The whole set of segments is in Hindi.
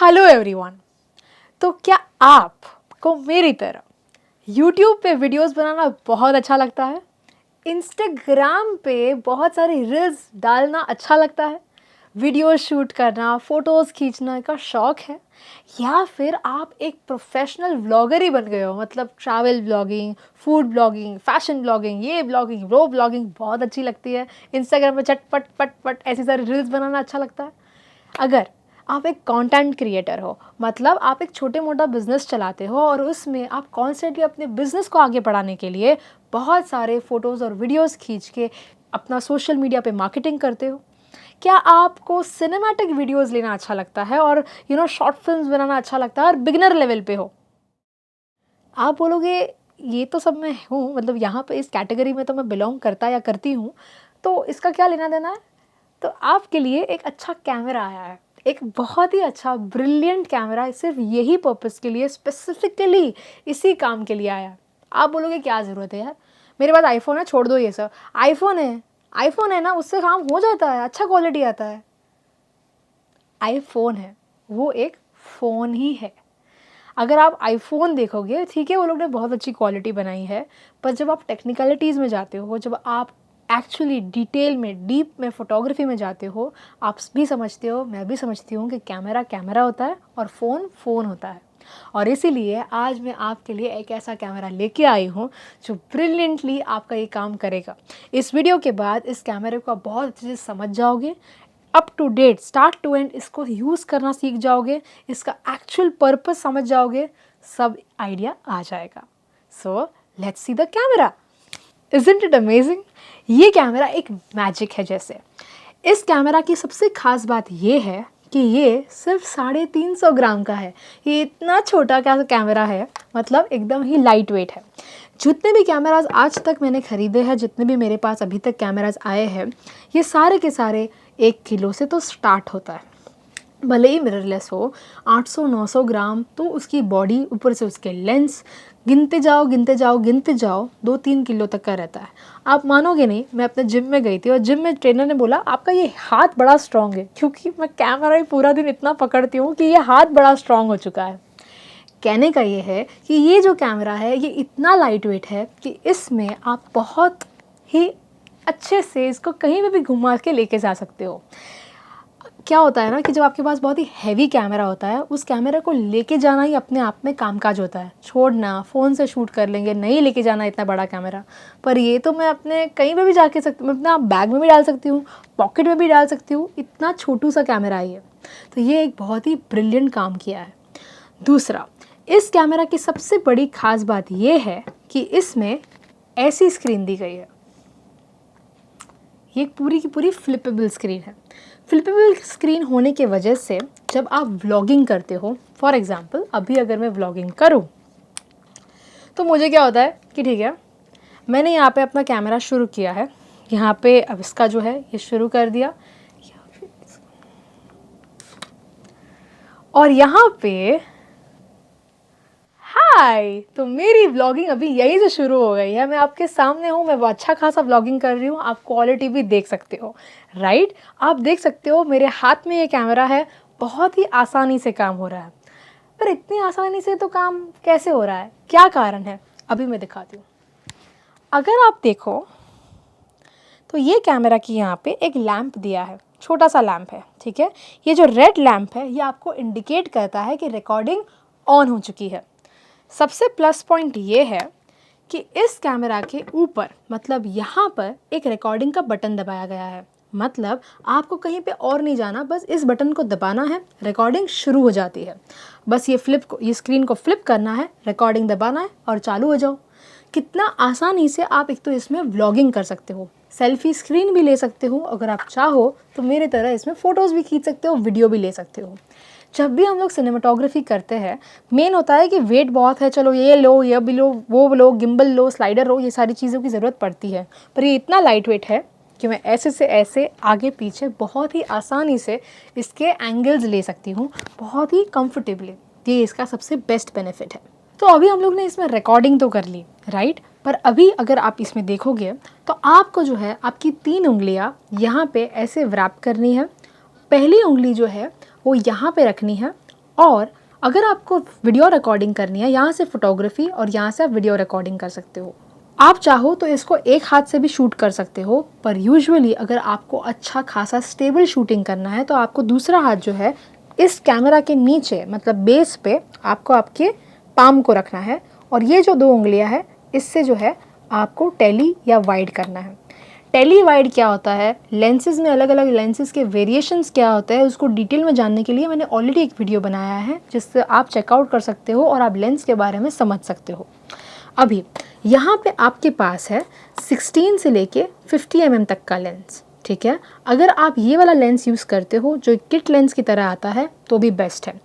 Hello everyone. तो क्या आपको मेरी तरह यूट्यूब पे वीडियोस बनाना बहुत अच्छा लगता है? इंस्टाग्राम पे बहुत सारी रील्स डालना अच्छा लगता है? वीडियो शूट करना, फ़ोटोज़ खींचना का शौक़ है? या फिर आप एक प्रोफेशनल व्लॉगर ही बन गए हो, मतलब travel blogging, food blogging, fashion blogging, ये ब्लॉगिंग, वो ब्लॉगिंग बहुत अच्छी लगती है, इंस्टाग्राम पे झटपट पट पट ऐसी सारी रील्स बनाना अच्छा लगता है? अगर आप एक कंटेंट क्रिएटर हो, मतलब आप एक छोटे मोटा बिजनेस चलाते हो और उसमें आप कॉन्स्टेंटली अपने बिजनेस को आगे बढ़ाने के लिए बहुत सारे फ़ोटोज़ और वीडियोस खींच के अपना सोशल मीडिया पे मार्केटिंग करते हो। क्या आपको सिनेमैटिक वीडियोस लेना अच्छा लगता है और शॉर्ट फिल्म्स बनाना अच्छा लगता है और बिगिनर लेवल पे हो? आप बोलोगे ये तो सब मैं हूँ, मतलब यहाँ पे इस कैटेगरी में तो मैं बिलोंग करता या करती हूँ, तो इसका क्या लेना देना है? तो आपके लिए एक अच्छा कैमरा आया है, एक बहुत ही अच्छा ब्रिलियंट कैमरा, सिर्फ यही पर्पस के लिए, स्पेसिफिकली इसी काम के लिए आया है। आप बोलोगे क्या ज़रूरत है यार, मेरे पास आईफोन है, छोड़ दो ये सब। आईफोन है ना, उससे काम हो जाता है, अच्छा क्वालिटी आता है। आईफोन है, वो एक फ़ोन ही है। अगर आप आईफोन देखोगे, ठीक है वो लोग ने बहुत अच्छी क्वालिटी बनाई है, पर जब आप टेक्निकलिटीज़ में जाते हो, जब आप एक्चुअली डिटेल में, डीप में, फोटोग्राफी में जाते हो, आप भी समझते हो, मैं भी समझती हूँ कि कैमरा कैमरा होता है और फ़ोन फ़ोन होता है। और इसीलिए आज मैं आपके लिए एक ऐसा कैमरा लेके आई हूँ जो ब्रिलियंटली आपका ये काम करेगा। इस वीडियो के बाद इस कैमरे को आप बहुत अच्छे से समझ जाओगे, up to date, start to end इसको यूज़ करना सीख जाओगे, इसका एक्चुअल पर्पस समझ जाओगे, सब आइडिया आ जाएगा। So let's see the camera. Isn't it amazing? ये कैमरा एक मैजिक है जैसे। इस कैमरा की सबसे ख़ास बात ये है कि ये सिर्फ 350 ग्राम का है। ये इतना छोटा कैमरा है, मतलब एकदम ही लाइट वेट है। जितने भी कैमराज आज तक मैंने ख़रीदे हैं, जितने भी मेरे पास अभी तक कैमराज आए हैं, ये सारे के सारे 1 किलो से तो स्टार्ट होता है। भले ही मिररलेस हो, 800-900 ग्राम तो उसकी बॉडी, ऊपर से उसके लेंस, गिनते जाओ गिनते जाओ गिनते जाओ, 2-3 किलो तक का रहता है। आप मानोगे नहीं, मैं अपने जिम में गई थी और जिम में ट्रेनर ने बोला आपका ये हाथ बड़ा स्ट्रॉन्ग है, क्योंकि मैं कैमरा ही पूरा दिन इतना पकड़ती हूँ कि ये हाथ बड़ा स्ट्रॉन्ग हो चुका है। कहने का ये है कि ये जो कैमरा है ये इतना लाइट वेट है कि इसमें आप बहुत ही अच्छे से इसको कहीं भी घुमा के लेके जा सकते हो। क्या होता है ना कि जब आपके पास बहुत ही हैवी कैमरा होता है, उस कैमरा को लेके जाना ही अपने आप में कामकाज होता है। छोड़ना, फ़ोन से शूट कर लेंगे, नहीं लेके जाना इतना बड़ा कैमरा। पर ये तो मैं अपने कहीं पे भी जाके सकती हूँ, मैं अपना बैग में भी डाल सकती हूँ, पॉकेट में भी डाल सकती हूँ, इतना छोटू सा कैमरा है ये। तो ये एक बहुत ही ब्रिलियंट काम किया है। दूसरा, इस कैमरा की सबसे बड़ी ख़ास बात ये है कि इसमें ऐसी स्क्रीन दी गई है, ये पूरी की पूरी फ्लिपेबल स्क्रीन है। फ्लिपेबल स्क्रीन होने की वजह से जब आप व्लॉगिंग करते हो, फॉर एग्ज़ाम्पल अभी अगर मैं व्लॉगिंग करूं, तो मुझे क्या होता है कि ठीक है, मैंने यहाँ पे अपना कैमरा शुरू किया है, यहाँ पे अब इसका जो है ये शुरू कर दिया, और यहाँ पे हाय, तो मेरी व्लॉगिंग अभी यहीं से शुरू हो गई है। मैं आपके सामने हूँ, मैं वो अच्छा खासा व्लॉगिंग कर रही हूँ, आप क्वालिटी भी देख सकते हो, राइट? आप देख सकते हो मेरे हाथ में ये कैमरा है, बहुत ही आसानी से काम हो रहा है। पर इतनी आसानी से तो काम कैसे हो रहा है, क्या कारण है, अभी मैं दिखाती हूँ। अगर आप देखो तो ये कैमरा की यहाँ पे एक लैंप दिया है, छोटा सा लैंप है, ठीक है? ये जो रेड लैंप है ये आपको इंडिकेट करता है कि रिकॉर्डिंग ऑन हो चुकी है। सबसे प्लस पॉइंट ये है कि इस कैमरा के ऊपर, मतलब यहाँ पर एक रिकॉर्डिंग का बटन दबाया गया है। मतलब आपको कहीं पे और नहीं जाना, बस इस बटन को दबाना है, रिकॉर्डिंग शुरू हो जाती है। बस ये स्क्रीन को फ्लिप करना है, रिकॉर्डिंग दबाना है और चालू हो जाओ। कितना आसानी से आप एक तो इसमें व्लॉगिंग कर सकते हो, सेल्फी स्क्रीन भी ले सकते हो, अगर आप चाहो तो मेरे तरह इसमें फ़ोटोज़ भी खींच सकते हो, वीडियो भी ले सकते हो। जब भी हम लोग सिनेमाटोग्राफी करते हैं, मेन होता है कि वेट बहुत है, चलो ये लो, ये भी लो, वो लो, गिम्बल लो, स्लाइडर लो, ये सारी चीज़ों की ज़रूरत पड़ती है। पर ये इतना लाइट वेट है कि मैं ऐसे से ऐसे आगे पीछे बहुत ही आसानी से इसके एंगल्स ले सकती हूँ, बहुत ही कंफर्टेबली। ये इसका सबसे बेस्ट बेनिफिट है। तो अभी हम लोग ने इसमें रिकॉर्डिंग तो कर ली, राइट? पर अभी अगर आप इसमें देखोगे तो आपको जो है आपकी 3 उंगलियाँ यहाँ पे ऐसे व्रैप करनी है। पहली उंगली जो है वो यहाँ पे रखनी है और अगर आपको वीडियो रिकॉर्डिंग करनी है, यहाँ से फोटोग्राफी और यहाँ से आप वीडियो रिकॉर्डिंग कर सकते हो। आप चाहो तो इसको एक हाथ से भी शूट कर सकते हो, पर यूजुअली अगर आपको अच्छा खासा स्टेबल शूटिंग करना है तो आपको दूसरा हाथ जो है इस कैमरा के नीचे मतलब बेस पे आपको आपके पाम को रखना है, और ये जो 2 उंगलियां है इससे जो है आपको टेली या वाइड करना है। टेली वाइड क्या होता है, लेंसेज में अलग अलग लेंसेज के वेरिएशंस क्या होता है, उसको डिटेल में जानने के लिए मैंने ऑलरेडी एक वीडियो बनाया है जिससे आप चेकआउट कर सकते हो और आप लेंस के बारे में समझ सकते हो। अभी यहाँ पे आपके पास है 16 से लेके 50 mm तक का लेंस, ठीक है। अगर आप ये वाला लेंस यूज़ करते हो जो किट लेंस की तरह आता है तो भी बेस्ट है।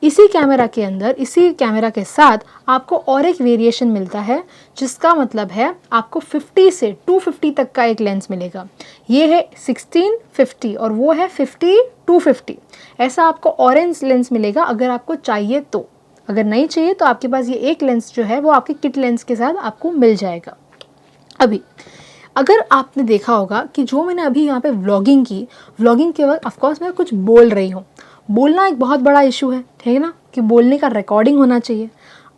इसी कैमरा के अंदर, इसी कैमरा के साथ आपको और एक वेरिएशन मिलता है जिसका मतलब है आपको 50 से 250 तक का एक लेंस मिलेगा। ये है 16-50 और वो है 50-250। ऐसा आपको ऑरेंज लेंस मिलेगा अगर आपको चाहिए तो। अगर नहीं चाहिए तो आपके पास ये एक लेंस जो है वो आपके किट लेंस के साथ आपको मिल जाएगा। अभी अगर आपने देखा होगा कि जो मैंने अभी यहाँ पे व्लॉगिंग की, व्लॉगिंग के वक्त ऑफकोर्स मैं कुछ बोल रही हूँ। बोलना एक बहुत बड़ा इशू है, ठीक है ना, कि बोलने का रिकॉर्डिंग होना चाहिए।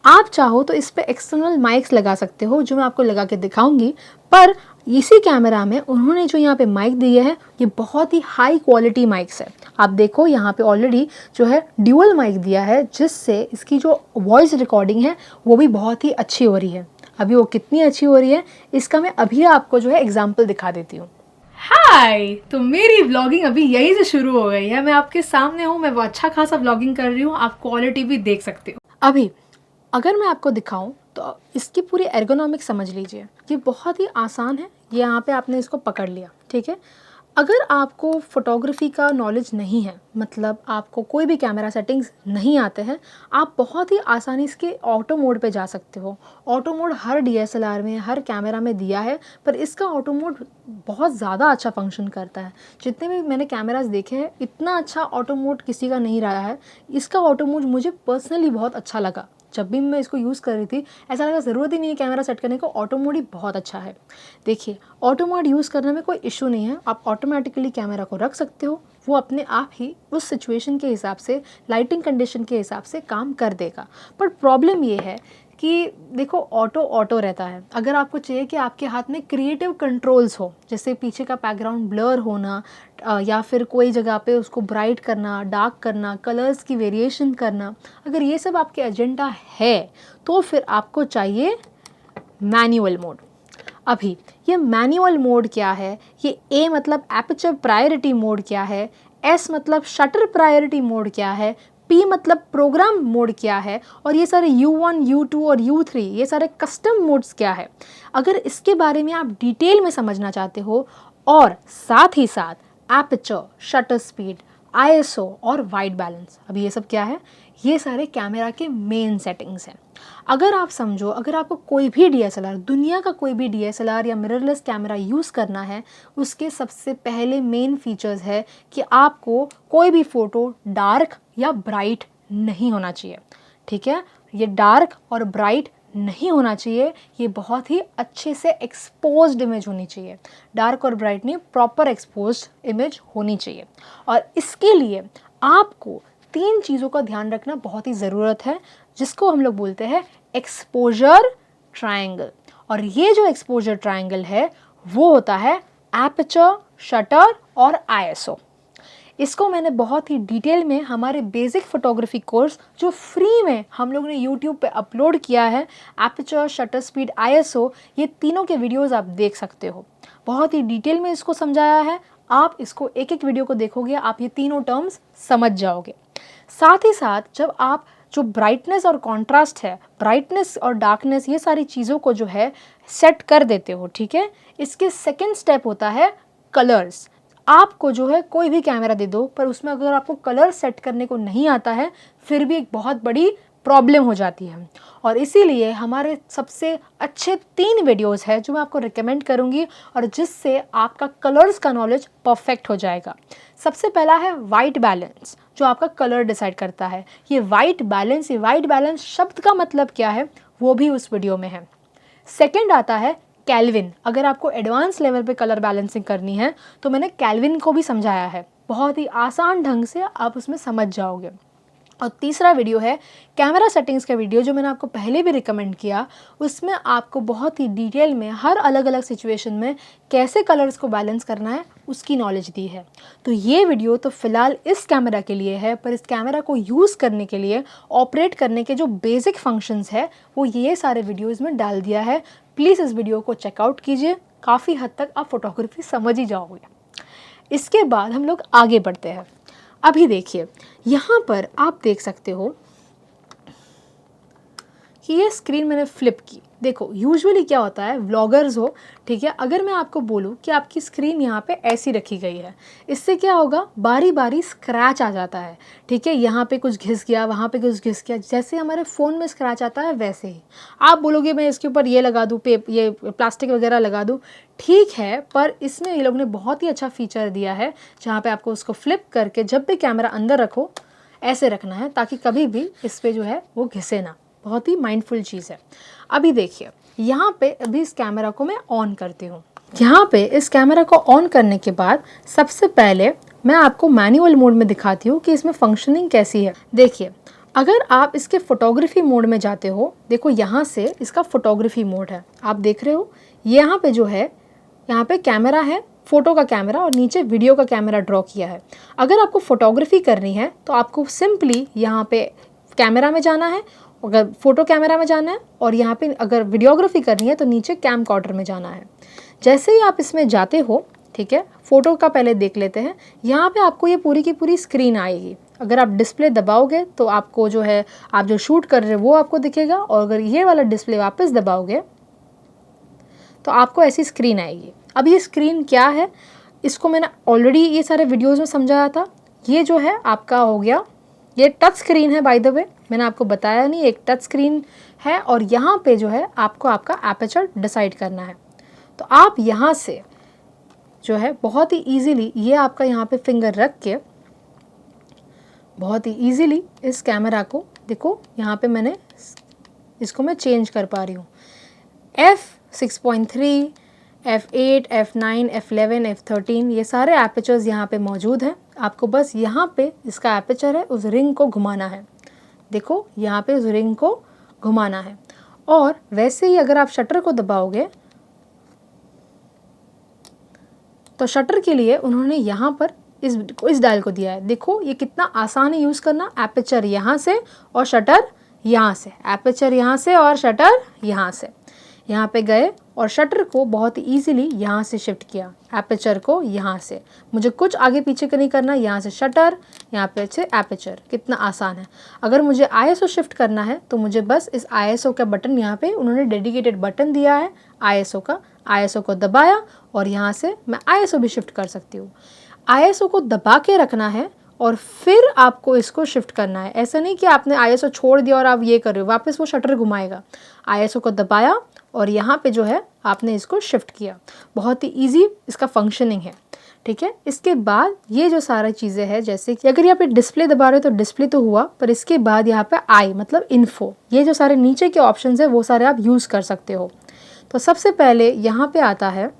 आप चाहो तो इस पे एक्सटर्नल माइक्स लगा सकते हो जो मैं आपको लगा के दिखाऊंगी, पर इसी कैमरा में उन्होंने जो यहाँ पे माइक दिए है ये बहुत ही हाई क्वालिटी माइक्स है। आप देखो यहाँ पे ऑलरेडी जो है ड्यूअल माइक दिया है जिससे इसकी जो वॉइस रिकॉर्डिंग है वो भी बहुत ही अच्छी हो रही है। अभी वो कितनी अच्छी हो रही है इसका मैं अभी आपको जो है एग्जाम्पल दिखा देती हूँ। हाय, तो मेरी व्लॉगिंग अभी यहीं से शुरू हो गई है। मैं आपके सामने हूँ, मैं वो अच्छा खासा व्लॉगिंग कर रही हूँ, आप क्वालिटी भी देख सकते हो। अभी अगर मैं आपको दिखाऊं तो इसकी पूरी एर्गोनॉमिक समझ लीजिए। ये बहुत ही आसान है, ये यहाँ पे आपने इसको पकड़ लिया, ठीक है। अगर आपको फोटोग्राफी का नॉलेज नहीं है, मतलब आपको कोई भी कैमरा सेटिंग्स नहीं आते हैं, आप बहुत ही आसानी इसके ऑटो मोड पे जा सकते हो। ऑटो मोड हर DSLR में, हर कैमरा में दिया है, पर इसका ऑटो मोड बहुत ज़्यादा अच्छा फंक्शन करता है। जितने भी मैंने कैमरास देखे हैं इतना अच्छा ऑटो मोड किसी का नहीं रहा है। इसका ऑटो मोड मुझे पर्सनली बहुत अच्छा लगा। जब भी मैं इसको यूज़ कर रही थी ऐसा लगा ज़रूरत ही नहीं है कैमरा सेट करने को, ऑटो मोड ही बहुत अच्छा है। देखिए, ऑटो मोड यूज़ करने में कोई इशू नहीं है, आप ऑटोमेटिकली कैमरा को रख सकते हो, वो अपने आप ही उस सिचुएशन के हिसाब से, लाइटिंग कंडीशन के हिसाब से काम कर देगा। पर प्रॉब्लम ये है कि देखो ऑटो रहता है। अगर आपको चाहिए कि आपके हाथ में क्रिएटिव कंट्रोल्स हो, जैसे पीछे का बैकग्राउंड ब्लर होना या फिर कोई जगह पे उसको ब्राइट करना, डार्क करना, कलर्स की वेरिएशन करना, अगर ये सब आपके एजेंडा है तो फिर आपको चाहिए मैनुअल मोड। अभी ये मैनुअल मोड क्या है, ये A मतलब एपर्चर प्रायोरिटी मोड क्या है, S मतलब शटर प्रायोरिटी मोड क्या है, P मतलब प्रोग्राम मोड क्या है, और ये सारे U1, U2 और U3 ये सारे कस्टम मोड्स क्या है। अगर इसके बारे में आप डिटेल में समझना चाहते हो, और साथ ही साथ एपर्चर, शटर स्पीड, ISO और वाइट बैलेंस, अभी ये सब क्या है, ये सारे कैमरा के मेन सेटिंग्स हैं। अगर आप समझो, अगर आपको कोई भी DSLR, दुनिया का कोई भी DSLR या मिररलेस कैमरा यूज़ करना है, उसके सबसे पहले मेन फीचर्स है कि आपको कोई भी फ़ोटो डार्क या ब्राइट नहीं होना चाहिए, ठीक है। ये डार्क और ब्राइट नहीं होना चाहिए, ये बहुत ही अच्छे से एक्सपोज्ड इमेज होनी चाहिए। डार्क और ब्राइट नहीं, प्रॉपर एक्सपोज्ड इमेज होनी चाहिए। और इसके लिए आपको 3 चीज़ों का ध्यान रखना बहुत ही ज़रूरत है, जिसको हम लोग बोलते हैं एक्सपोजर ट्रायंगल। और ये जो एक्सपोजर ट्रायंगल है वो होता है एपर्चर, शटर और ISO। इसको मैंने बहुत ही डिटेल में हमारे बेसिक फोटोग्राफी कोर्स जो फ्री में हम लोग ने यूट्यूब पे अपलोड किया है, एपर्चर, शटर स्पीड, ISO, ये तीनों के वीडियोस आप देख सकते हो। बहुत ही डिटेल में इसको समझाया है। आप इसको एक एक वीडियो को देखोगे आप ये तीनों टर्म्स समझ जाओगे। साथ ही साथ जब आप जो ब्राइटनेस और कॉन्ट्रास्ट है, ब्राइटनेस और डार्कनेस, ये सारी चीज़ों को जो है सेट कर देते हो, ठीक है, इसके सेकेंड स्टेप होता है कलर्स। आपको जो है कोई भी कैमरा दे दो, पर उसमें अगर आपको कलर सेट करने को नहीं आता है फिर भी एक बहुत बड़ी प्रॉब्लम हो जाती है। और इसीलिए हमारे सबसे अच्छे 3 वीडियोस है जो मैं आपको रिकमेंड करूंगी और जिससे आपका कलर्स का नॉलेज परफेक्ट हो जाएगा। सबसे पहला है वाइट बैलेंस, जो आपका कलर डिसाइड करता है। ये वाइट बैलेंस शब्द का मतलब क्या है वो भी उस वीडियो में है। सेकेंड आता है केल्विन। अगर आपको एडवांस लेवल पे कलर बैलेंसिंग करनी है तो मैंने केल्विन को भी समझाया है, बहुत ही आसान ढंग से आप उसमें समझ जाओगे। और तीसरा वीडियो है कैमरा सेटिंग्स का वीडियो, जो मैंने आपको पहले भी रिकमेंड किया। उसमें आपको बहुत ही डिटेल में हर अलग अलग सिचुएशन में कैसे कलर्स को बैलेंस करना है उसकी नॉलेज दी है। तो ये वीडियो तो फ़िलहाल इस कैमरा के लिए है, पर इस कैमरा को यूज़ करने के लिए, ऑपरेट करने के जो बेसिक फंक्शंस है वो ये सारे वीडियोज़ में डाल दिया है। प्लीज़ इस वीडियो को चेकआउट कीजिए, काफ़ी हद तक आप फोटोग्राफी समझ ही जाओगे। इसके बाद हम लोग आगे बढ़ते हैं। अभी देखिए, यहाँ पर आप देख सकते हो कि ये स्क्रीन मैंने फ्लिप की। देखो यूजुअली क्या होता है, व्लॉगर्स हो, ठीक है, अगर मैं आपको बोलूँ कि आपकी स्क्रीन यहाँ पे ऐसी रखी गई है, इससे क्या होगा, बारी बारी स्क्रैच आ जाता है, ठीक है, यहाँ पे कुछ घिस गया, वहाँ पे कुछ घिस गया, जैसे हमारे फ़ोन में स्क्रैच आता है वैसे ही। आप बोलोगे मैं इसके ऊपर ये लगा दूँ, ये प्लास्टिक वगैरह लगा दूँ, ठीक है, पर इसमें ये लोग ने बहुत ही अच्छा फीचर दिया है जहाँ पर आपको उसको फ्लिप करके जब भी कैमरा अंदर रखो ऐसे रखना है, ताकि कभी भी इस पर जो है वो घिसे ना। बहुत ही माइंडफुल चीज़ है। अभी देखिए, यहाँ पे अभी इस कैमरा को मैं ऑन करती हूँ। यहाँ पे इस कैमरा को ऑन करने के बाद सबसे पहले मैं आपको मैनुअल मोड में दिखाती हूँ कि इसमें फंक्शनिंग कैसी है। देखिए, अगर आप इसके फोटोग्राफी मोड में जाते हो, देखो यहाँ से इसका फोटोग्राफी मोड है, आप देख रहे हो, यहाँ पे जो है, यहाँ पे कैमरा है, फ़ोटो का कैमरा, और नीचे वीडियो का कैमरा ड्रॉ किया है। अगर आपको फोटोग्राफी करनी है तो आपको सिंपली यहाँ पे कैमरा में जाना है, अगर फ़ोटो कैमरा में जाना है, और यहाँ पे अगर वीडियोग्राफी करनी है तो नीचे कैमकॉर्डर में जाना है। जैसे ही आप इसमें जाते हो, ठीक है, फ़ोटो का पहले देख लेते हैं। यहाँ पे आपको ये पूरी की पूरी स्क्रीन आएगी। अगर आप डिस्प्ले दबाओगे तो आपको जो है, आप जो शूट कर रहे हो वो आपको दिखेगा, और अगर ये वाला डिस्प्ले वापस दबाओगे तो आपको ऐसी स्क्रीन आएगी। अब ये स्क्रीन क्या है, इसको मैंने ऑलरेडी ये सारे वीडियोज़ में समझाया था। ये जो है आपका हो गया, ये टच स्क्रीन है, बाय द वे मैंने आपको बताया नहीं, एक टच स्क्रीन है, और यहाँ पे जो है आपको आपका एपर्चर डिसाइड करना है। तो आप यहाँ से जो है बहुत ही इजीली, ये आपका यहाँ पे फिंगर रख के बहुत ही इजीली इस कैमरा को, देखो यहाँ पे मैंने इसको मैं चेंज कर पा रही हूँ। f6.3, f8, f9, f11, f13, ये सारे एपर्चर्स यहाँ पे मौजूद हैं। आपको बस यहाँ पे इसका एपर्चर है, उस रिंग को घुमाना है। देखो यहाँ पे उस रिंग को घुमाना है। और वैसे ही अगर आप शटर को दबाओगे तो शटर के लिए उन्होंने यहाँ पर इस डायल को दिया है। देखो ये कितना आसान है यूज़ करना। एपर्चर यहाँ से और शटर यहाँ से, एपर्चर यहाँ से और शटर यहाँ से, यहाँ पे गए और शटर को बहुत इजीली यहाँ से शिफ्ट किया, एपर्चर को यहाँ से। मुझे कुछ आगे पीछे का नहीं करना, यहाँ से शटर, यहाँ पे से एपर्चर, कितना आसान है। अगर मुझे आईएसओ शिफ्ट करना है तो मुझे बस इस आईएसओ का बटन, यहाँ पे उन्होंने डेडिकेटेड बटन दिया है आईएसओ का, आईएसओ को दबाया और यहाँ से मैं आईएसओ भी शिफ्ट कर सकती हूँ। आईएसओ को दबा के रखना है और फिर आपको इसको शिफ्ट करना है। ऐसा नहीं कि आपने आईएसओ छोड़ दिया और आप ये कर रहे हो, वापस वो शटर घुमाएगा। आईएसओ को दबाया और यहाँ पे जो है आपने इसको शिफ्ट किया। बहुत ही इजी इसका फंक्शनिंग है, ठीक है। इसके बाद ये जो सारी चीज़ें हैं, जैसे कि अगर यहाँ पे डिस्प्ले दबा रहे हो तो डिस्प्ले तो हुआ, पर इसके बाद यहाँ पे आई मतलब इन्फो, ये जो सारे नीचे के ऑप्शंस है वो सारे आप यूज़ कर सकते हो। तो सबसे पहले यहाँ पे आता है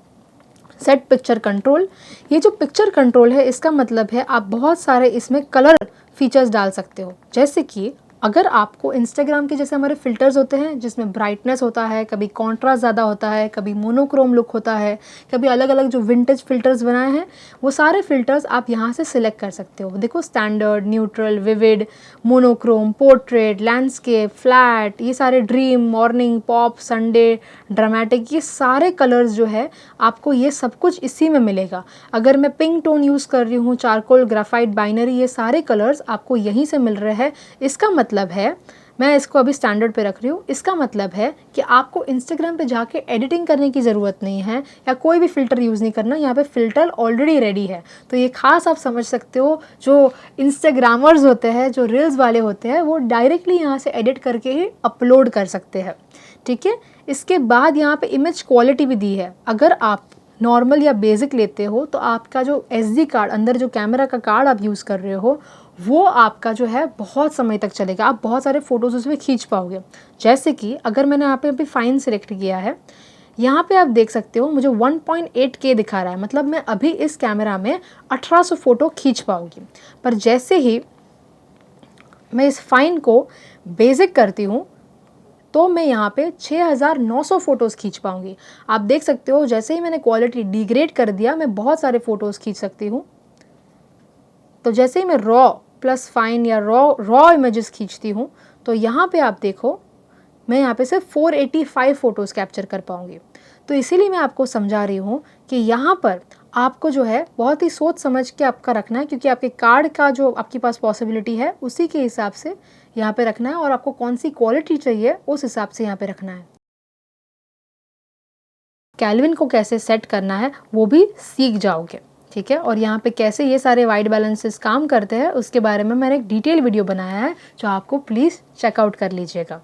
सेट पिक्चर कंट्रोल। ये जो पिक्चर कंट्रोल है इसका मतलब है आप बहुत सारे इसमें कलर फीचर्स डाल सकते हो। जैसे कि अगर आपको इंस्टाग्राम के जैसे हमारे फ़िल्टर्स होते हैं जिसमें ब्राइटनेस होता है, कभी कॉन्ट्रास्ट ज़्यादा होता है, कभी मोनोक्रोम लुक होता है, कभी अलग अलग जो विंटेज फ़िल्टर्स बनाए हैं वो सारे फ़िल्टर्स आप यहाँ से सिलेक्ट कर सकते हो। देखो standard, neutral, vivid, monochrome, portrait, landscape, flat, ये सारे dream, morning, pop, Sunday, dramatic, ये सारे कलर्स जो है आपको ये सब कुछ इसी में मिलेगा। अगर मैं पिंक टोन यूज़ कर रही हूँ, चारकोल, ग्राफाइट, बाइनरी, ये सारे कलर्स आपको यहीं से मिल रहे हैं। इसका मतलब है, मैं इसको अभी स्टैंडर्ड पे रख रही हूँ, इसका मतलब है कि आपको इंस्टाग्राम पे जाके एडिटिंग करने की ज़रूरत नहीं है या कोई भी फ़िल्टर यूज़ नहीं करना। यहाँ पे फ़िल्टर ऑलरेडी रेडी है। तो ये खास आप समझ सकते हो, जो इंस्टाग्रामर्स होते हैं, जो रील्स वाले होते हैं, वो डायरेक्टली यहाँ से एडिट करके ही अपलोड कर सकते हैं, ठीक है। इसके बाद यहाँ पे इमेज क्वालिटी भी दी है। अगर आप नॉर्मल या बेसिक लेते हो तो आपका जो SD कार्ड, अंदर जो कैमरा का कार्ड आप यूज़ कर रहे हो, वो आपका जो है बहुत समय तक चलेगा। आप बहुत सारे फ़ोटोज़ उसमें खींच पाओगे। जैसे कि अगर मैंने यहाँ पे अभी फाइन सिलेक्ट किया है, यहाँ पे आप देख सकते हो मुझे 1.8K दिखा रहा है, मतलब मैं अभी इस कैमरा में 1800 फ़ोटो खींच पाऊँगी। पर जैसे ही मैं इस फाइन को बेसिक करती हूँ तो मैं यहाँ पे 6900 फ़ोटोज़ खींच पाऊँगी। आप देख सकते हो जैसे ही मैंने क्वालिटी डिग्रेड कर दिया मैं बहुत सारे फ़ोटोज़ खींच सकती हूँ। तो जैसे ही मैं रॉ प्लस फाइन या रॉ इमेजेस खींचती हूँ तो यहाँ पे आप देखो मैं यहाँ पे सिर्फ 485 फ़ोटोज़ कैप्चर कर पाऊँगी। तो इसीलिए मैं आपको समझा रही हूँ कि यहाँ पर आपको जो है बहुत ही सोच समझ के आपका रखना है, क्योंकि आपके कार्ड का जो आपके पास पॉसिबिलिटी है उसी के हिसाब से यहाँ पे रखना है और आपको कौन सी क्वालिटी चाहिए उस हिसाब से यहाँ पे रखना है। कैल्विन को कैसे सेट करना है वो भी सीख जाओगे, ठीक है। और यहाँ पे कैसे ये सारे वाइट बैलेंसेस काम करते हैं उसके बारे में मैंने एक डिटेल वीडियो बनाया है जो आपको प्लीज़ चेकआउट कर लीजिएगा।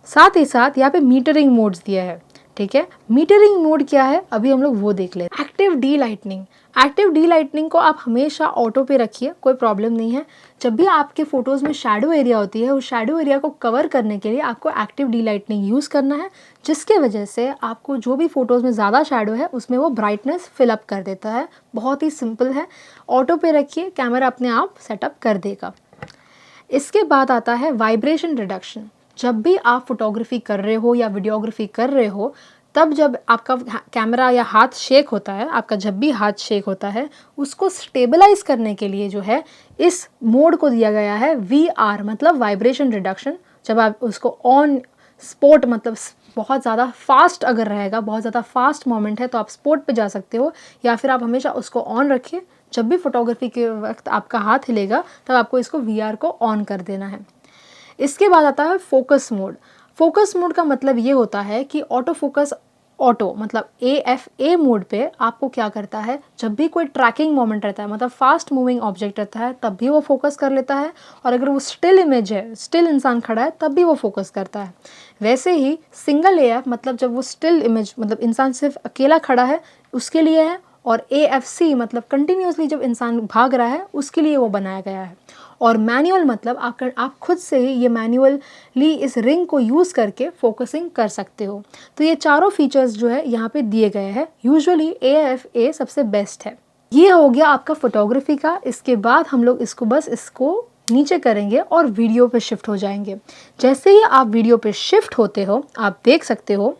साथ ही साथ यहाँ पे मीटरिंग मोड्स दिया है, ठीक है। मीटरिंग मोड क्या है अभी हम लोग वो देख लें। Active D lightning, active D lightning को आप हमेशा ऑटो पे रखिए, कोई प्रॉब्लम नहीं है। जब भी आपके फोटोज़ में शैडो एरिया होती है उस शैडो एरिया को कवर करने के लिए आपको एक्टिव डी लाइटनिंग यूज़ करना है, जिसके वजह से आपको जो भी फोटोज़ में ज़्यादा शैडो है उसमें वो ब्राइटनेस फिलअप कर देता है। बहुत ही सिंपल है, ऑटो पे रखिए, कैमरा अपने आप सेटअप कर देगा। इसके बाद आता है वाइब्रेशन रिडक्शन। जब भी आप फोटोग्राफी कर रहे हो या वीडियोग्राफी कर रहे हो तब जब आपका कैमरा या हाथ शेक होता है, आपका जब भी हाथ शेक होता है उसको स्टेबलाइज करने के लिए जो है इस मोड को दिया गया है VR मतलब वाइब्रेशन रिडक्शन। जब आप उसको ऑन स्पॉट मतलब बहुत ज़्यादा फास्ट अगर रहेगा, बहुत ज़्यादा फास्ट मोमेंट है तो आप स्पॉट पे जा सकते हो, या फिर आप हमेशा उसको ऑन रखिए। जब भी फोटोग्राफी के वक्त आपका हाथ हिलेगा तब आपको इसको VR को ऑन कर देना है। इसके बाद आता है फोकस मोड। फोकस मोड का मतलब ये होता है कि ऑटो फोकस, ऑटो मतलब AFA मोड पे आपको क्या करता है, जब भी कोई ट्रैकिंग मोमेंट रहता है मतलब फास्ट मूविंग ऑब्जेक्ट रहता है तब भी वो फोकस कर लेता है, और अगर वो स्टिल इमेज है, स्टिल इंसान खड़ा है तब भी वो फोकस करता है। वैसे ही सिंगल AF मतलब जब वो स्टिल इमेज मतलब इंसान सिर्फ अकेला खड़ा है उसके लिए है, और AFC मतलब कंटिन्यूसली जब इंसान भाग रहा है उसके लिए वो बनाया गया है। और मैनुअल मतलब आप खुद से ही ये मैनुअली इस रिंग को यूज़ करके फोकसिंग कर सकते हो। तो ये चारों फीचर्स जो है यहाँ पे दिए गए हैं। यूजुअली AFA सबसे बेस्ट है। ये हो गया आपका फोटोग्राफी का। इसके बाद हम लोग इसको नीचे करेंगे और वीडियो पे शिफ्ट हो जाएंगे। जैसे ही आप वीडियो पे शिफ्ट होते हो आप देख सकते हो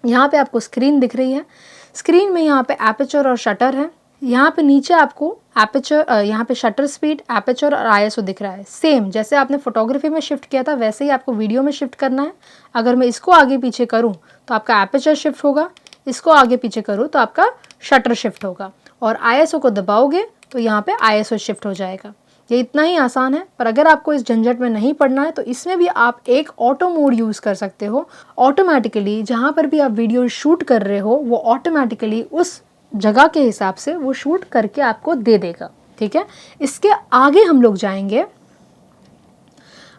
यहाँ पे आपको स्क्रीन दिख रही है। स्क्रीन में यहाँ पे एपर्चर और शटर है। यहाँ पे नीचे आपको एपर्चर, यहाँ पे शटर स्पीड, एपर्चर और ISO दिख रहा है। सेम जैसे आपने फोटोग्राफी में शिफ्ट किया था वैसे ही आपको वीडियो में शिफ्ट करना है। अगर मैं इसको आगे पीछे करूँ तो आपका एपर्चर शिफ्ट होगा, इसको आगे पीछे करूँ तो आपका शटर शिफ्ट होगा, और ISO को दबाओगे तो यहाँ पे ISO शिफ्ट हो जाएगा। ये इतना ही आसान है। पर अगर आपको इस झंझट में नहीं पड़ना है तो इसमें भी आप एक ऑटो मोड यूज़ कर सकते हो। ऑटोमेटिकली जहाँ पर भी आप वीडियो शूट कर रहे हो वो ऑटोमेटिकली उस जगह के हिसाब से वो शूट करके आपको दे देगा, ठीक है। इसके आगे हम लोग जाएंगे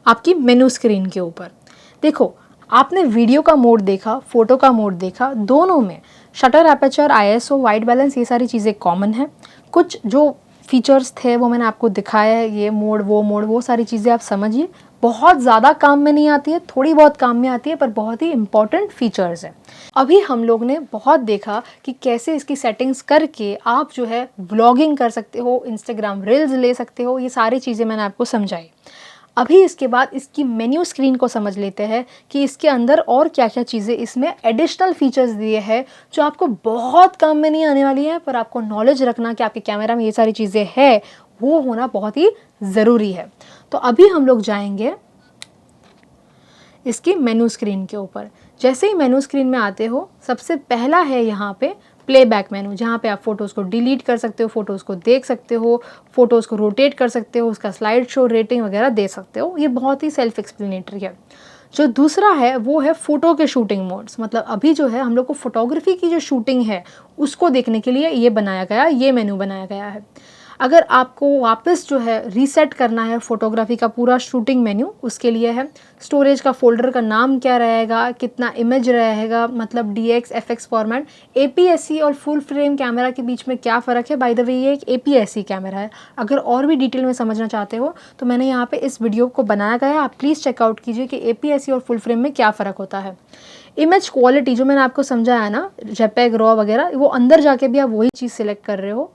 आपकी मेनू स्क्रीन के ऊपर। देखो आपने वीडियो का मोड देखा, फोटो का मोड देखा, दोनों में shutter, aperture, ISO, white balance ये सारी चीज़ें कॉमन है। कुछ जो फीचर्स थे वो मैंने आपको दिखाया है, ये मोड वो सारी चीज़ें आप समझिए। बहुत ज़्यादा काम में नहीं आती है, थोड़ी बहुत काम में आती है, पर बहुत ही इंपॉर्टेंट फीचर्स है। अभी हम लोग ने बहुत देखा कि कैसे इसकी सेटिंग्स करके आप जो है व्लॉगिंग कर सकते हो, इंस्टाग्राम रील्स ले सकते हो, ये सारी चीज़ें मैंने आपको समझाई। अभी इसके बाद इसकी मेन्यू स्क्रीन को समझ लेते हैं कि इसके अंदर और क्या क्या चीज़ें इसमें एडिशनल फीचर्स दिए हैं जो आपको बहुत काम में नहीं आने वाली है, पर आपको नॉलेज रखना कि आपके कैमरा में ये सारी चीज़ें हैं वो होना बहुत ही ज़रूरी है। तो अभी हम लोग जाएंगे इसकी मेनू स्क्रीन के ऊपर। जैसे ही मेनू स्क्रीन में आते हो सबसे पहला है यहाँ पे प्लेबैक मेनू, जहाँ पे आप फ़ोटोज़ को डिलीट कर सकते हो, फ़ोटोज़ को देख सकते हो, फ़ोटोज़ को रोटेट कर सकते हो, उसका स्लाइड शो रेटिंग वगैरह दे सकते हो। ये बहुत ही सेल्फ एक्सप्लेनेटरी है। जो दूसरा है वो है फ़ोटो के शूटिंग मोड्स। मतलब अभी जो है हम लोग को फ़ोटोग्राफी की जो शूटिंग है उसको देखने के लिए ये बनाया गया, ये मेनू बनाया गया है। अगर आपको वापस जो है रीसेट करना है फोटोग्राफी का पूरा शूटिंग मेन्यू, उसके लिए है स्टोरेज का फोल्डर का नाम क्या रहेगा, कितना इमेज रहेगा, मतलब DX FX फॉर्मेट, APS-C और फुल फ्रेम कैमरा के बीच में क्या फ़र्क है। बाय द वे ये एक APS-C कैमरा है। अगर और भी डिटेल में समझना चाहते हो तो मैंने यहाँ पे इस वीडियो को बनाया गया है, आप प्लीज़ चेकआउट कीजिए कि APS-C और फुल फ्रेम में क्या फ़र्क होता है। इमेज क्वालिटी जो मैंने आपको समझाया ना, JPEG RAW वगैरह, वो अंदर जाके भी आप वही चीज़ सिलेक्ट कर रहे हो।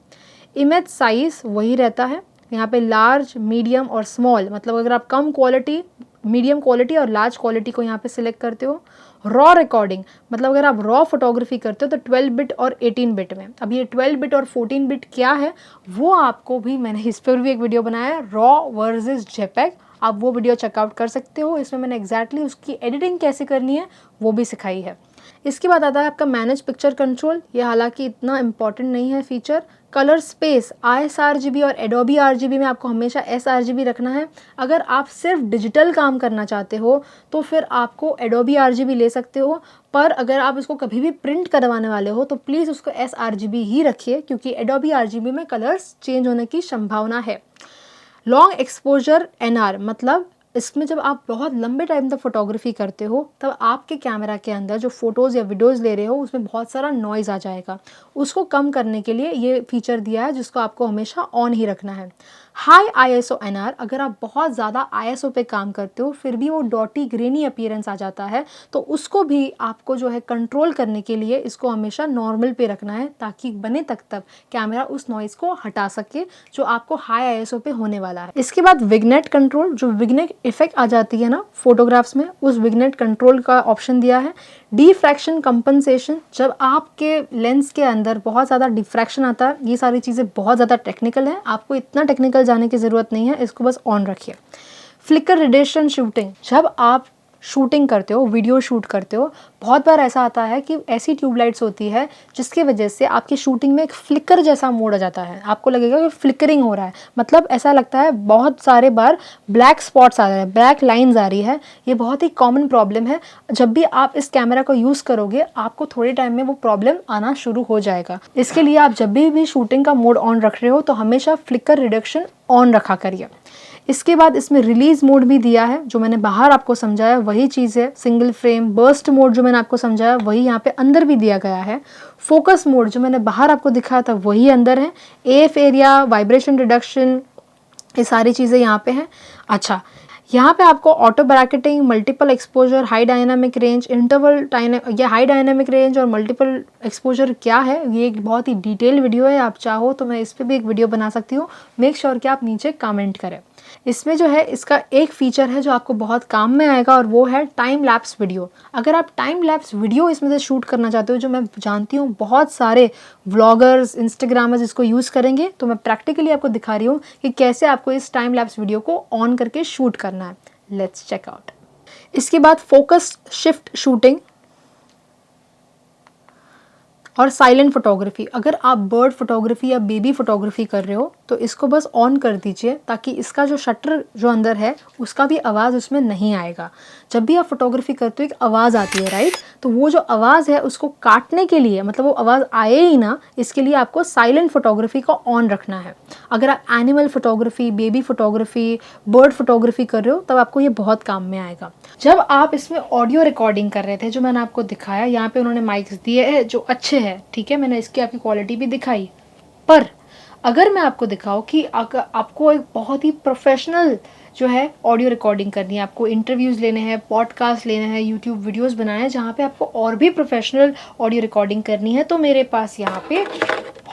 इमेज साइज़ वही रहता है, यहाँ पे लार्ज, मीडियम और स्मॉल, मतलब अगर आप कम क्वालिटी, मीडियम क्वालिटी और लार्ज क्वालिटी को यहाँ पे सिलेक्ट करते हो। रॉ रिकॉर्डिंग, मतलब अगर आप रॉ फोटोग्राफी करते हो तो 12 बिट और 18 बिट में। अब ये 12 बिट और 14 बिट क्या है वो आपको भी, मैंने इस पर भी एक वीडियो बनाया है, रॉ वर्सेस जेपेग, आप वो वीडियो चेकआउट कर सकते हो। इसमें मैंने एग्जैक्टली उसकी एडिटिंग कैसे करनी है वो भी सिखाई है। इसके बाद आता है आपका मैनेज पिक्चर कंट्रोल। ये हालांकि इतना इंपॉर्टेंट नहीं है फीचर। कलर स्पेस, ISRGB और एडोबी RGB में आपको हमेशा sRGB रखना है। अगर आप सिर्फ डिजिटल काम करना चाहते हो तो फिर आपको एडोबी RGB ले सकते हो, पर अगर आप इसको कभी भी प्रिंट करवाने वाले हो तो प्लीज़ उसको sRGB ही रखिए, क्योंकि एडोबी RGB में कलर्स चेंज होने की संभावना है। लॉन्ग एक्सपोजर NR, मतलब इसमें जब आप बहुत लंबे टाइम तक फोटोग्राफी करते हो तब आपके कैमरा के अंदर जो फोटोज़ या वीडियोज़ ले रहे हो उसमें बहुत सारा नॉइज़ आ जाएगा। उसको कम करने के लिए ये फीचर दिया है जिसको आपको हमेशा ऑन ही रखना है। हाई ISO NR, अगर आप बहुत ज़्यादा ISO पे काम करते हो फिर भी वो डॉटी ग्रेनी अपीयरेंस आ जाता है, तो उसको भी आपको जो है कंट्रोल करने के लिए इसको हमेशा नॉर्मल पे रखना है, ताकि बने तक कैमरा उस नॉइज़ को हटा सके जो आपको हाई ISO पे होने वाला है। इसके बाद विग्नेट कंट्रोल, जो विग्नेट इफेक्ट आ जाती है ना फोटोग्राफ्स में, उस विग्नेट कंट्रोल का ऑप्शन दिया है। डिफ्रैक्शन कंपनसेशन, जब आपके लेंस के अंदर बहुत ज़्यादा डिफ्रैक्शन आता है, ये सारी चीज़ें बहुत ज़्यादा टेक्निकल है, आपको इतना टेक्निकल जाने की ज़रूरत नहीं है, इसको बस ऑन रखिए। फ्लिकर रिडक्शन शूटिंग, जब आप शूटिंग करते हो, वीडियो शूट करते हो, बहुत बार ऐसा आता है कि ऐसी ट्यूबलाइट्स होती है जिसकी वजह से आपकी शूटिंग में एक फ्लिकर जैसा मोड आ जाता है। आपको लगेगा कि फ्लिकरिंग हो रहा है, मतलब ऐसा लगता है बहुत सारे बार ब्लैक स्पॉट्स आ रहे हैं, ब्लैक लाइंस आ रही है। ये बहुत ही कॉमन प्रॉब्लम है। जब भी आप इस कैमरा को यूज़ करोगे आपको थोड़े टाइम में वो प्रॉब्लम आना शुरू हो जाएगा। इसके लिए आप जब भी शूटिंग का मोड ऑन रख रहे हो तो हमेशा फ्लिकर रिडक्शन ऑन रखा करिए। इसके बाद इसमें रिलीज मोड भी दिया है, जो मैंने बाहर आपको समझाया वही चीज़ है। सिंगल फ्रेम, बर्स्ट मोड जो मैंने आपको समझाया वही यहाँ पे अंदर भी दिया गया है। फोकस मोड जो मैंने बाहर आपको दिखाया था वही अंदर है। AF एरिया, वाइब्रेशन रिडक्शन, ये सारी चीज़ें यहाँ पे हैं। अच्छा, यहाँ पे आपको auto bracketing, multiple exposure, high dynamic range, interval या हाई डायनामिक रेंज और मल्टीपल एक्सपोजर क्या है, ये एक बहुत ही डिटेल वीडियो है। आप चाहो तो मैं इस पर भी एक वीडियो बना सकती हूँ। मेक श्योर कि आप नीचे कमेंट करें। इसमें जो है इसका एक फीचर है जो आपको बहुत काम में आएगा और वो है टाइम लैप्स वीडियो। अगर आप टाइम लैप्स वीडियो इसमें से शूट करना चाहते हो, जो मैं जानती हूँ बहुत सारे व्लॉगर्स, इंस्टाग्रामर्स इसको यूज़ करेंगे, तो मैं प्रैक्टिकली आपको दिखा रही हूँ कि कैसे आपको इस टाइम लैप्स वीडियो को ऑन करके शूट करना है। Let's check out. इसके बाद फोकस शिफ्ट शूटिंग और साइलेंट फोटोग्राफी। अगर आप बर्ड फोटोग्राफी या बेबी फोटोग्राफी कर रहे हो तो इसको बस ऑन कर दीजिए, ताकि इसका जो शटर जो अंदर है उसका भी आवाज़ उसमें नहीं आएगा। जब भी आप फोटोग्राफी करते हो एक आवाज़ आती है, राइट, तो वो जो आवाज़ है उसको काटने के लिए, मतलब वो आवाज़ आए ही ना, इसके लिए आपको साइलेंट फोटोग्राफी को ऑन रखना है। अगर आप animal photography, baby photography, bird photography कर रहे हो तब आपको ये बहुत काम में आएगा। जब आप इसमें ऑडियो रिकॉर्डिंग कर रहे थे, जो मैंने आपको दिखाया, यहाँ पे उन्होंने माइक्स दिए हैं जो अच्छे हैं, ठीक है, मैंने इसकी आपकी क्वालिटी भी दिखाई। पर अगर मैं आपको दिखाऊं कि अगर आपको एक बहुत ही प्रोफेशनल जो है ऑडियो रिकॉर्डिंग करनी है, आपको इंटरव्यूज़ लेने हैं, पॉडकास्ट लेने हैं, यूट्यूब वीडियोस बनाए हैं जहाँ पे आपको और भी प्रोफेशनल ऑडियो रिकॉर्डिंग करनी है, तो मेरे पास यहाँ पे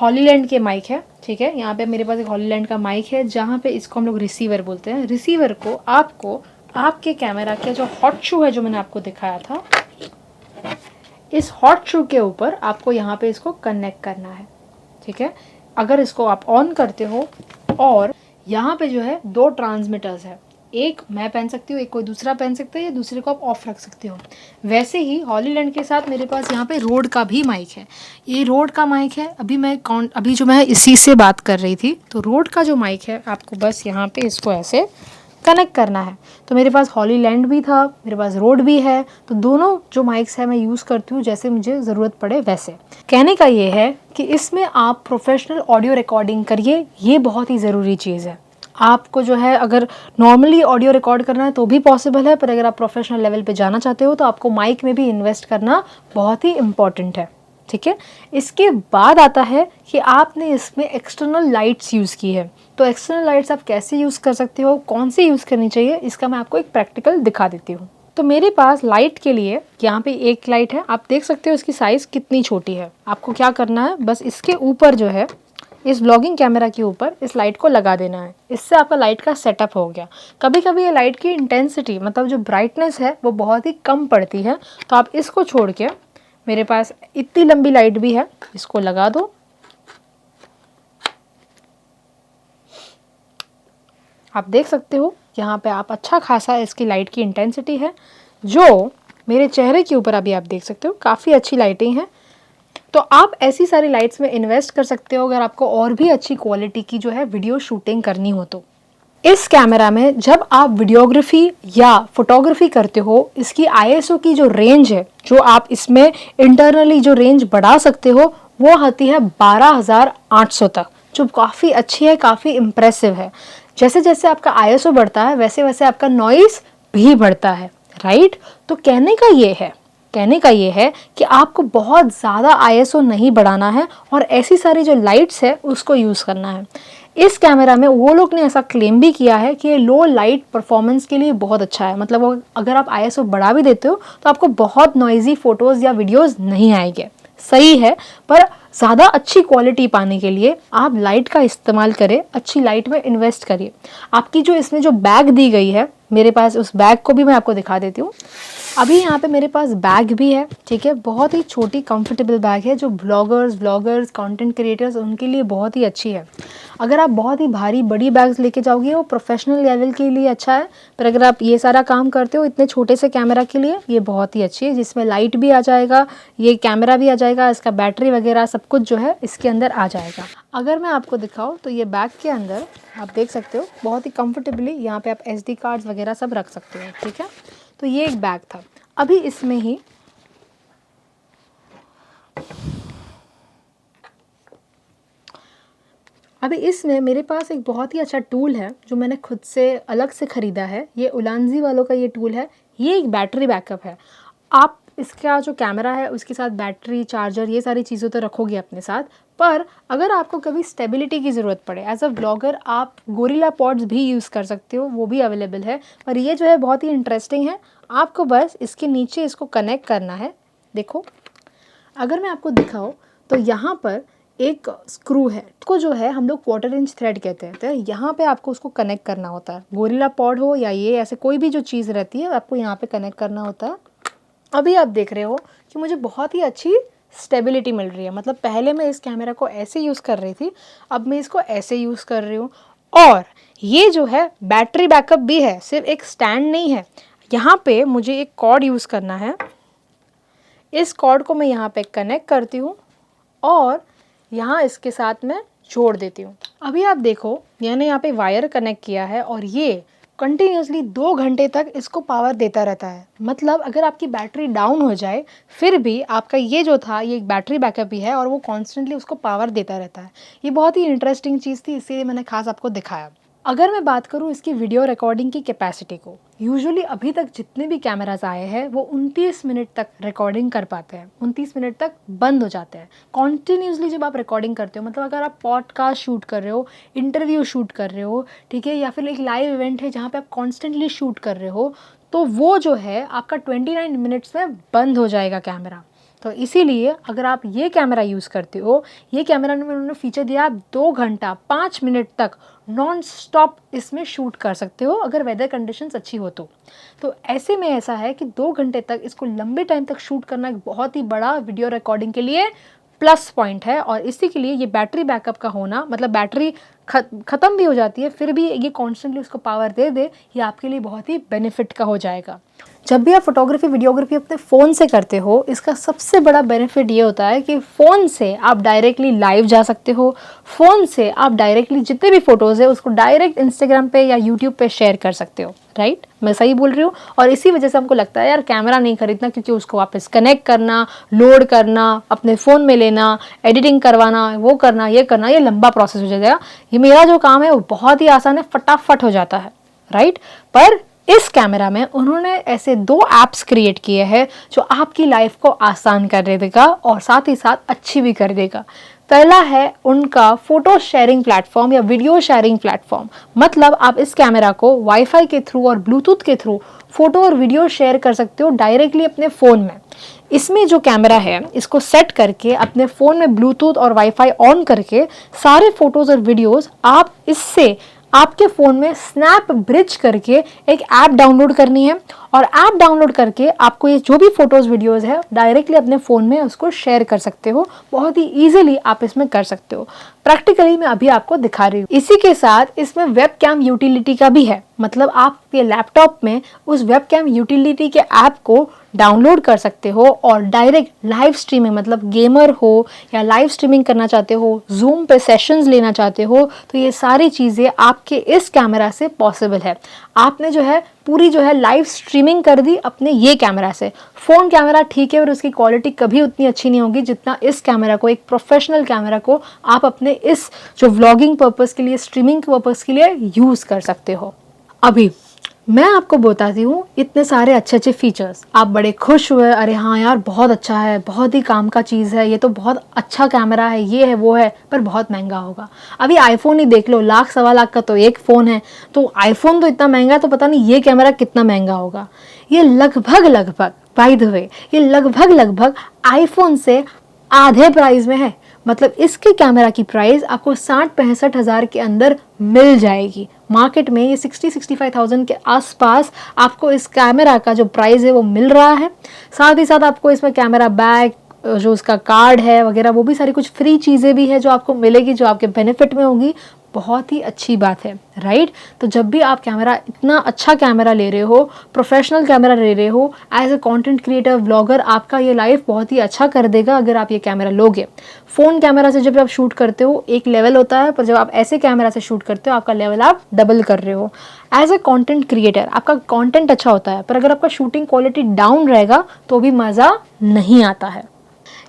हॉलीलैंड के माइक है, ठीक है। यहाँ पे मेरे पास एक हॉलीलैंड का माइक है जहाँ पे इसको हम लोग रिसीवर बोलते हैं। रिसीवर को आपको आपके कैमरा के जो हॉट शू है जो मैंने आपको दिखाया था, इस हॉट शू के ऊपर आपको यहाँ पे इसको कनेक्ट करना है, ठीक है। अगर इसको आप ऑन करते हो और यहाँ पे जो है 2 ट्रांसमीटर्स है, एक मैं पहन सकती हूँ, एक कोई दूसरा पहन सकता है, या दूसरे को आप ऑफ रख सकते हो। वैसे ही हॉलीलैंड के साथ मेरे पास यहाँ पे रोड का भी माइक है। ये रोड का माइक है। अभी जो मैं इसी से बात कर रही थी, तो रोड का जो माइक है आपको बस यहाँ पे इसको ऐसे कनेक्ट करना है। तो मेरे पास हॉलीलैंड भी था, मेरे पास रोड भी है, तो दोनों जो माइक्स है मैं यूज़ करती हूँ जैसे मुझे ज़रूरत पड़े वैसे। कहने का ये है कि इसमें आप प्रोफेशनल ऑडियो रिकॉर्डिंग करिए, ये बहुत ही ज़रूरी चीज़ है। आपको जो है अगर नॉर्मली ऑडियो रिकॉर्ड करना है तो भी पॉसिबल है, पर अगर आप प्रोफेशनल लेवल पे जाना चाहते हो तो आपको माइक में भी इन्वेस्ट करना बहुत ही इम्पॉर्टेंट है, ठीक है। इसके बाद आता है कि आपने इसमें एक्सटर्नल लाइट्स यूज़ की है, तो एक्सटर्नल लाइट्स आप कैसे यूज़ कर सकते हो, कौन सी यूज़ करनी चाहिए, इसका मैं आपको एक प्रैक्टिकल दिखा देती हूँ। तो मेरे पास लाइट के लिए यहाँ पे एक लाइट है, आप देख सकते हो इसकी साइज़ कितनी छोटी है। आपको क्या करना है, बस इसके ऊपर जो है इस व्लॉगिंग कैमरा के ऊपर इस लाइट को लगा देना है। इससे आपका लाइट का सेटअप हो गया। कभी कभी ये लाइट की इंटेंसिटी मतलब जो ब्राइटनेस है वो बहुत ही कम पड़ती है, तो आप इसको छोड़ के, मेरे पास इतनी लंबी लाइट भी है, इसको लगा दो। आप देख सकते हो यहाँ पे आप अच्छा खासा इसकी लाइट की इंटेंसिटी है, जो मेरे चेहरे के ऊपर अभी आप देख सकते हो काफ़ी अच्छी लाइटिंग है। तो आप ऐसी सारी लाइट्स में इन्वेस्ट कर सकते हो अगर आपको और भी अच्छी क्वालिटी की जो है वीडियो शूटिंग करनी हो तो। इस कैमरा में जब आप वीडियोग्राफी या फोटोग्राफी करते हो, इसकी ISO की जो रेंज है, जो आप इसमें इंटरनली जो रेंज बढ़ा सकते हो, वो आती है 12,800 तक, जो काफ़ी अच्छी है, काफ़ी इम्प्रेसिव है। जैसे जैसे आपका ISO बढ़ता है वैसे वैसे आपका नॉइस भी बढ़ता है, राइट। तो कहने का ये है कि आपको बहुत ज़्यादा ISO नहीं बढ़ाना है और ऐसी सारी जो लाइट्स है उसको यूज़ करना है। इस कैमरा में वो लोग ने ऐसा क्लेम भी किया है कि ये लो लाइट परफॉर्मेंस के लिए बहुत अच्छा है। मतलब अगर आप ISO बढ़ा भी देते हो तो आपको बहुत नॉइजी फ़ोटोज़ या वीडियोज़ नहीं आएंगे, सही है। पर ज़्यादा अच्छी क्वालिटी पाने के लिए आप लाइट का इस्तेमाल करें, अच्छी लाइट में इन्वेस्ट करिए। आपकी जो इसमें जो बैग दी गई है, मेरे पास उस बैग को भी मैं आपको दिखा देती हूँ। अभी यहाँ पे मेरे पास बैग भी है, ठीक है। बहुत ही छोटी कंफर्टेबल बैग है, जो ब्लॉगर्स कंटेंट क्रिएटर्स उनके लिए बहुत ही अच्छी है। अगर आप बहुत ही भारी बड़ी बैग्स लेके जाओगे वो प्रोफेशनल लेवल के लिए अच्छा है, पर अगर आप ये सारा काम करते हो इतने छोटे से कैमरा के लिए, ये बहुत ही अच्छी है, जिसमें लाइट भी आ जाएगा, ये कैमरा भी आ जाएगा, इसका बैटरी वगैरह सब कुछ जो है इसके अंदर आ जाएगा। अगर मैं आपको दिखाऊँ तो ये बैग के अंदर आप देख सकते हो बहुत ही कंफर्टेबली यहाँ पे आप SD कार्ड्स वगैरह सब रख सकते हो, ठीक है। तो ये एक बैग था। अभी इसमें मेरे पास एक बहुत ही अच्छा टूल है जो मैंने खुद से अलग से ख़रीदा है। ये उलांजी वालों का ये टूल है। ये एक बैटरी बैकअप है। आप इसका जो कैमरा है उसके साथ बैटरी, चार्जर, ये सारी चीज़ें तो रखोगे अपने साथ, पर अगर आपको कभी स्टेबिलिटी की ज़रूरत पड़े एज अ ब्लॉगर, आप गोरिल्ला पॉड्स भी यूज़ कर सकते हो, वो भी अवेलेबल है। पर ये जो है बहुत ही इंटरेस्टिंग है। आपको बस इसके नीचे इसको कनेक्ट करना है। देखो, अगर मैं आपको दिखाऊँ तो यहाँ पर एक स्क्रू है, इसको जो है हम लोग 1/4 इंच थ्रेड कहते हैं। तो यहाँ पे आपको उसको कनेक्ट करना होता है। गोरिल्ला पॉड हो या ये ऐसे कोई भी जो चीज़ रहती है, आपको यहाँ पे कनेक्ट करना होता है। अभी आप देख रहे हो कि मुझे बहुत ही अच्छी स्टेबिलिटी मिल रही है। मतलब पहले मैं इस कैमरा को ऐसे यूज़ कर रही थी, अब मैं इसको ऐसे यूज़ कर रही हूँ। और ये जो है बैटरी बैकअप भी है, सिर्फ एक स्टैंड नहीं है। यहाँ पे मुझे एक कॉर्ड यूज़ करना है। इस कॉर्ड को मैं यहाँ पे कनेक्ट करती हूँ और यहाँ इसके साथ मैं जोड़ देती हूँ। अभी आप देखो, मैंने यहाँ पे वायर कनेक्ट किया है और ये कंटिन्यूसली 2 घंटे तक इसको पावर देता रहता है। मतलब अगर आपकी बैटरी डाउन हो जाए फिर भी आपका ये जो था, ये एक बैटरी बैकअप भी है और वो कॉन्स्टेंटली उसको पावर देता रहता है। ये बहुत ही इंटरेस्टिंग चीज़ थी, इसीलिए मैंने खास आपको दिखाया। अगर मैं बात करूँ इसकी वीडियो रिकॉर्डिंग की कैपेसिटी को, यूजुअली अभी तक जितने भी कैमराज आए हैं वो 29 मिनट तक रिकॉर्डिंग कर पाते हैं, 29 मिनट तक बंद हो जाते हैं। कॉन्टीन्यूसली जब आप रिकॉर्डिंग करते हो, मतलब अगर आप पॉडकास्ट शूट कर रहे हो, इंटरव्यू शूट कर रहे हो, ठीक है, या फिर एक लाइव इवेंट है जहाँ पे आप कॉन्स्टेंटली शूट कर रहे हो, तो वो जो है आपका 29 मिनट्स में बंद हो जाएगा कैमरा। तो इसीलिए अगर आप ये कैमरा यूज़ करते हो, ये कैमरा में उन्होंने फीचर दिया, आप 2 घंटा 5 मिनट तक नॉन स्टॉप इसमें शूट कर सकते हो अगर वेदर कंडीशंस अच्छी हो तो ऐसे में ऐसा है कि 2 घंटे तक इसको लंबे टाइम तक शूट करना एक बहुत ही बड़ा वीडियो रिकॉर्डिंग के लिए प्लस पॉइंट है। और इसी के लिए ये बैटरी बैकअप का होना, मतलब बैटरी ख़त्म भी हो जाती है फिर भी ये कॉन्स्टेंटली उसको पावर दे दे, ये आपके लिए बहुत ही बेनिफिट का हो जाएगा। जब भी आप फोटोग्राफी वीडियोग्राफी अपने फ़ोन से करते हो, इसका सबसे बड़ा बेनिफिट ये होता है कि फ़ोन से आप डायरेक्टली लाइव जा सकते हो। फ़ोन से आप डायरेक्टली जितने भी फ़ोटोज़ है उसको डायरेक्ट इंस्टाग्राम पे या यूट्यूब पे शेयर कर सकते हो, राइट। मैं सही बोल रही हूँ। और इसी वजह से हमको लगता है यार कैमरा नहीं खरीदना, क्योंकि उसको वापस कनेक्ट करना, लोड करना, अपने फ़ोन में लेना, एडिटिंग करवाना, वो करना, ये लंबा प्रोसेस हो जाएगा। ये मेरा जो काम है वो बहुत ही आसान है, फटाफट हो जाता है, राइट। पर इस कैमरा में उन्होंने ऐसे 2 ऐप्स क्रिएट किए हैं जो आपकी लाइफ को आसान कर देगा और साथ ही साथ अच्छी भी कर देगा। पहला है उनका फोटो शेयरिंग प्लेटफॉर्म या वीडियो शेयरिंग प्लेटफॉर्म। मतलब आप इस कैमरा को वाईफाई के थ्रू और ब्लूटूथ के थ्रू फोटो और वीडियो शेयर कर सकते हो डायरेक्टली अपने फ़ोन में। इसमें जो कैमरा है इसको सेट करके अपने फ़ोन में ब्लूटूथ और वाईफाई ऑन करके सारे फोटोज़ और वीडियोज़ आप इससे आपके फ़ोन में स्नैप ब्रिज करके एक ऐप डाउनलोड करनी है, और ऐप डाउनलोड करके आपको ये जो भी फोटोज़ वीडियोज़ है डायरेक्टली अपने फ़ोन में उसको शेयर कर सकते हो। बहुत ही ईजिली आप इसमें कर सकते हो। प्रैक्टिकली मैं अभी आपको दिखा रही हूँ। इसी के साथ इसमें वेब कैम यूटिलिटी का भी है। मतलब आप ये लैपटॉप में उस वेब कैम यूटिलिटी के ऐप को डाउनलोड कर सकते हो और डायरेक्ट लाइव स्ट्रीमिंग, मतलब गेमर हो या लाइव स्ट्रीमिंग करना चाहते हो, जूम पे सेशंस लेना चाहते हो, तो ये सारी चीज़ें आपके इस कैमरा से पॉसिबल है। आपने जो है पूरी जो है लाइव स्ट्रीमिंग कर दी अपने ये कैमरा से। फ़ोन कैमरा ठीक है, और उसकी क्वालिटी कभी उतनी अच्छी नहीं होगी जितना इस कैमरा को, एक प्रोफेशनल कैमरा को आप अपने इस जो व्लॉगिंग पर्पज़ के लिए, स्ट्रीमिंग पर्पज़ के लिए यूज़ कर सकते हो। अभी मैं आपको बताती हूँ इतने सारे अच्छे अच्छे फीचर्स, आप बड़े खुश हुए, अरे हाँ यार बहुत अच्छा है, बहुत ही काम का चीज़ है, ये तो बहुत अच्छा कैमरा है, ये है वो है, पर बहुत महंगा होगा। अभी आईफोन ही देख लो, लाख सवा लाख का तो एक फ़ोन है, तो आईफोन तो इतना महंगा है, तो पता नहीं ये कैमरा कितना महंगा होगा। ये लगभग बाय द वे ये लगभग आईफोन से आधे प्राइस में है। मतलब इसके कैमरा की प्राइस आपको 60-65 हज़ार के अंदर मिल जाएगी। मार्केट में ये 60-65,000 के आसपास आपको इस कैमरा का जो प्राइस है वो मिल रहा है। साथ ही साथ आपको इसमें कैमरा बैग, जो उसका कार्ड है वगैरह, वो भी सारी कुछ फ्री चीज़ें भी है जो आपको मिलेगी, जो आपके बेनिफिट में होंगी। बहुत ही अच्छी बात है, राइट। तो जब भी आप कैमरा, इतना अच्छा कैमरा ले रहे हो, प्रोफेशनल कैमरा ले रहे हो, as a content creator, vlogger, आपका ये लाइफ बहुत ही अच्छा कर देगा अगर आप ये कैमरा लोगे। फ़ोन कैमरा से जब आप शूट करते हो एक लेवल होता है, पर जब आप ऐसे कैमरा से शूट करते हो आपका लेवल आप डबल कर रहे हो। एज ए कंटेंट क्रिएटर आपका कंटेंट अच्छा होता है, पर अगर आपका शूटिंग क्वालिटी डाउन रहेगा तो भी मज़ा नहीं आता है।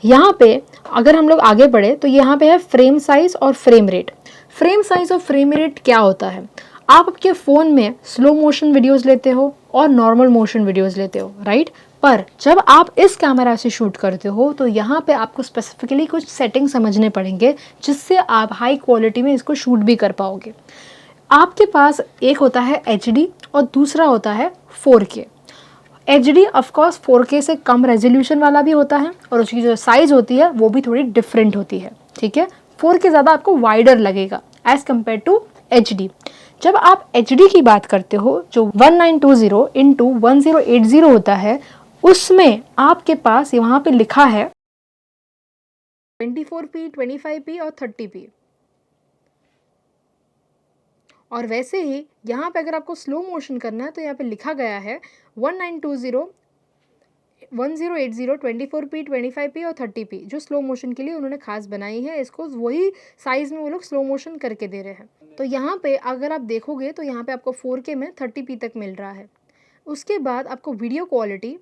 यहाँ पे अगर हम लोग आगे बढ़े तो यहाँ पे है फ्रेम साइज और फ्रेम रेट। फ्रेम साइज और फ्रेम रेट क्या होता है? आप आपके फ़ोन में स्लो मोशन वीडियोस लेते हो और नॉर्मल मोशन वीडियोस लेते हो, राइट। पर जब आप इस कैमरा से शूट करते हो तो यहाँ पे आपको स्पेसिफिकली कुछ सेटिंग समझने पड़ेंगे, जिससे आप हाई क्वालिटी में इसको शूट भी कर पाओगे। आपके पास एक होता है HD और दूसरा होता है 4K। HD ऑफकोर्स 4K से कम रेजोल्यूशन वाला भी होता है, और उसकी जो साइज़ होती है वो भी थोड़ी डिफरेंट होती है, ठीक है। 4K ज़्यादा आपको वाइडर लगेगा एज़ कम्पेयर टू HD। जब आप HD की बात करते हो, जो 1920x1080 होता है, उसमें आपके पास वहाँ पे लिखा है 24p, 25p और 30p। और वैसे ही यहाँ पे अगर आपको स्लो मोशन करना है तो यहाँ पे लिखा गया है 1920 1080 24p, 25p और 30p, जो स्लो मोशन के लिए उन्होंने खास बनाई है। इसको वही साइज़ में वो लोग स्लो मोशन करके दे रहे हैं। तो यहाँ पे अगर आप देखोगे तो यहाँ पे आपको 4K में 30p तक मिल रहा है। उसके बाद आपको वीडियो क्वालिटी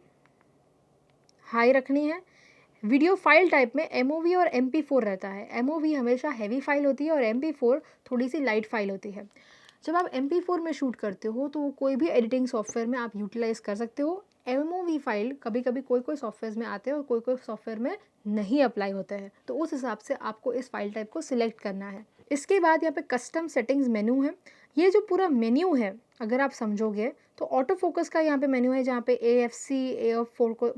हाई रखनी है। वीडियो फाइल टाइप में MOV और MP4 रहता है। MOV हमेशा हैवी फाइल होती है और MP4 थोड़ी सी लाइट फाइल होती है। जब आप MP4 में शूट करते हो तो कोई भी एडिटिंग सॉफ्टवेयर में आप यूटिलाइज कर सकते हो। MOV फाइल कभी कभी कोई सॉफ्टवेयर में आते हैं और कोई सॉफ्टवेयर में नहीं अप्लाई होते हैं, तो उस हिसाब से आपको इस फाइल टाइप को सिलेक्ट करना है। इसके बाद यहाँ पे कस्टम सेटिंग्स मेन्यू है। ये जो पूरा मेन्यू है अगर आप समझोगे तो ऑटो फोकस का यहाँ पे मेन्यू है, जहाँ पे AF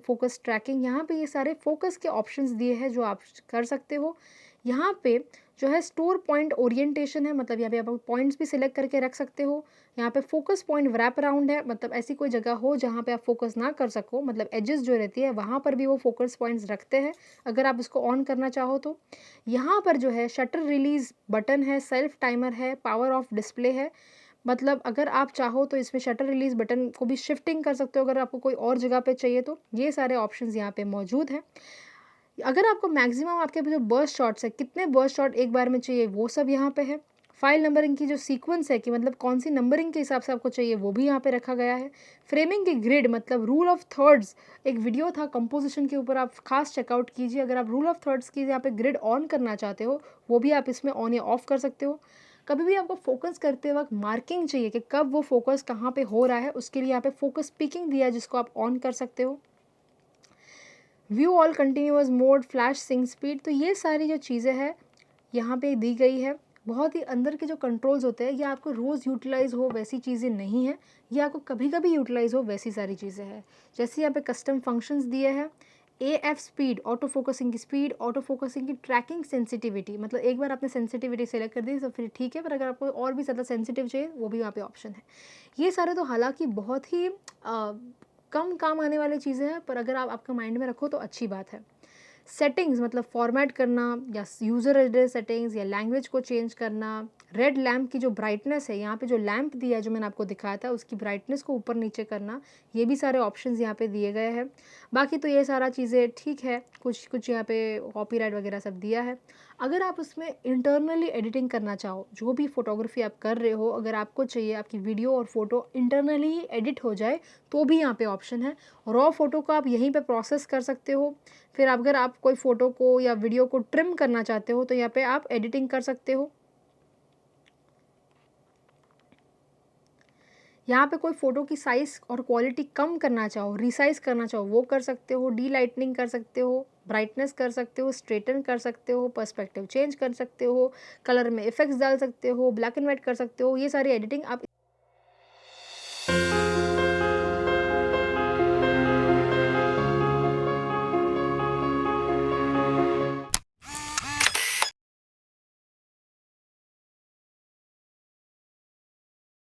फोकस ट्रैकिंग, यहाँ पे ये सारे फोकस के ऑप्शंस दिए हैं जो आप कर सकते हो। यहाँ पे जो है स्टोर पॉइंट ओरिएंटेशन है, मतलब यहाँ पे आप पॉइंट्स भी सिलेक्ट करके रख सकते हो। यहाँ पे फोकस पॉइंट रैप अराउंड है, मतलब ऐसी कोई जगह हो जहाँ पे आप फोकस ना कर सको, मतलब एजेस जो रहती है वहाँ पर भी वो फोकस पॉइंट्स रखते हैं अगर आप इसको ऑन करना चाहो तो। यहाँ पर जो है शटर रिलीज बटन है, सेल्फ टाइमर है, पावर ऑफ डिस्प्ले है। मतलब अगर आप चाहो तो इसमें शटर रिलीज बटन को भी शिफ्टिंग कर सकते हो अगर आपको कोई और जगह पे चाहिए तो। ये सारे ऑप्शंस यहाँ पे मौजूद हैं। अगर आपको मैक्सिमम आपके जो बर्स्ट शॉट्स है, कितने बर्स्ट शॉट एक बार में चाहिए, वो सब यहाँ पे है। फाइल नंबरिंग की जो सीक्वेंस है कि मतलब कौन सी नंबरिंग के हिसाब से आपको चाहिए, वो भी यहाँ पे रखा गया है। फ्रेमिंग की ग्रिड, मतलब रूल ऑफ थर्ड्स, एक वीडियो था कंपोजिशन के ऊपर, आप खास चेकआउट कीजिए। अगर आप रूल ऑफ थर्ड्स की यहाँ पे ग्रिड ऑन करना चाहते हो, वो भी आप इसमें ऑन या ऑफ कर सकते हो। कभी भी आपको फोकस करते वक्त मार्किंग चाहिए कि कब वो फोकस कहाँ पे हो रहा है, उसके लिए यहाँ पे फोकस पिकिंग दिया है जिसको आप ऑन कर सकते हो। View all continuous mode, flash sink speed, तो ये सारी जो चीज़ें हैं यहाँ पे दी गई है। बहुत ही अंदर के जो कंट्रोल्स होते हैं ये आपको रोज़ यूटिलाइज़ हो वैसी चीज़ें नहीं हैं, ये आपको कभी कभी यूटिलाइज़ हो वैसी सारी चीज़ें हैं। जैसे यहाँ पे कस्टम फंक्शंस दिए हैं, AF स्पीड, ऑटो फोकसिंग की स्पीड, ऑटो फोकसिंग की ट्रैकिंग सेंसिटिविटी, मतलब एक बार आपने सेंसिटिविटी सेलेक्ट कर दी तो फिर ठीक है, पर अगर आपको और भी ज़्यादा सेंसिटिव चाहिए वो भी वहाँ पे ऑप्शन है। ये सारे तो हालांकि बहुत ही कम काम आने वाली चीज़ें हैं, पर अगर आप आपका माइंड में रखो तो अच्छी बात है। सेटिंग्स मतलब फॉर्मेट करना या यूज़र एड्रेस सेटिंग्स या लैंग्वेज को चेंज करना, रेड लैम्प की जो ब्राइटनेस है, यहाँ पे जो लैम्प दिया है जो मैंने आपको दिखाया था उसकी ब्राइटनेस को ऊपर नीचे करना, ये भी सारे ऑप्शंस यहाँ पे दिए गए हैं। बाकी तो ये सारा चीज़ें ठीक है, कुछ कुछ यहाँ पे कॉपीराइट वगैरह सब दिया है। अगर आप उसमें इंटरनली एडिटिंग करना चाहो, जो भी फोटोग्राफी आप कर रहे हो, अगर आपको चाहिए आपकी वीडियो और फोटो इंटरनली ही एडिट हो जाए तो भी यहाँ पे ऑप्शन है। रॉ फोटो को आप यहीं पे प्रोसेस कर सकते हो। फिर अगर आप कोई फ़ोटो को या वीडियो को ट्रिम करना चाहते हो तो यहाँ पे आप एडिटिंग कर सकते हो। यहाँ पे कोई फ़ोटो की साइज़ और क्वालिटी कम करना चाहो, रिसाइज़ करना चाहो, वो कर सकते हो। डी लाइटनिंग कर सकते हो, ब्राइटनेस कर सकते हो, स्ट्रेटन कर सकते हो, पर्सपेक्टिव चेंज कर सकते हो, कलर में इफेक्ट्स डाल सकते हो, ब्लैक एंड वाइट कर सकते हो। ये सारी एडिटिंग आप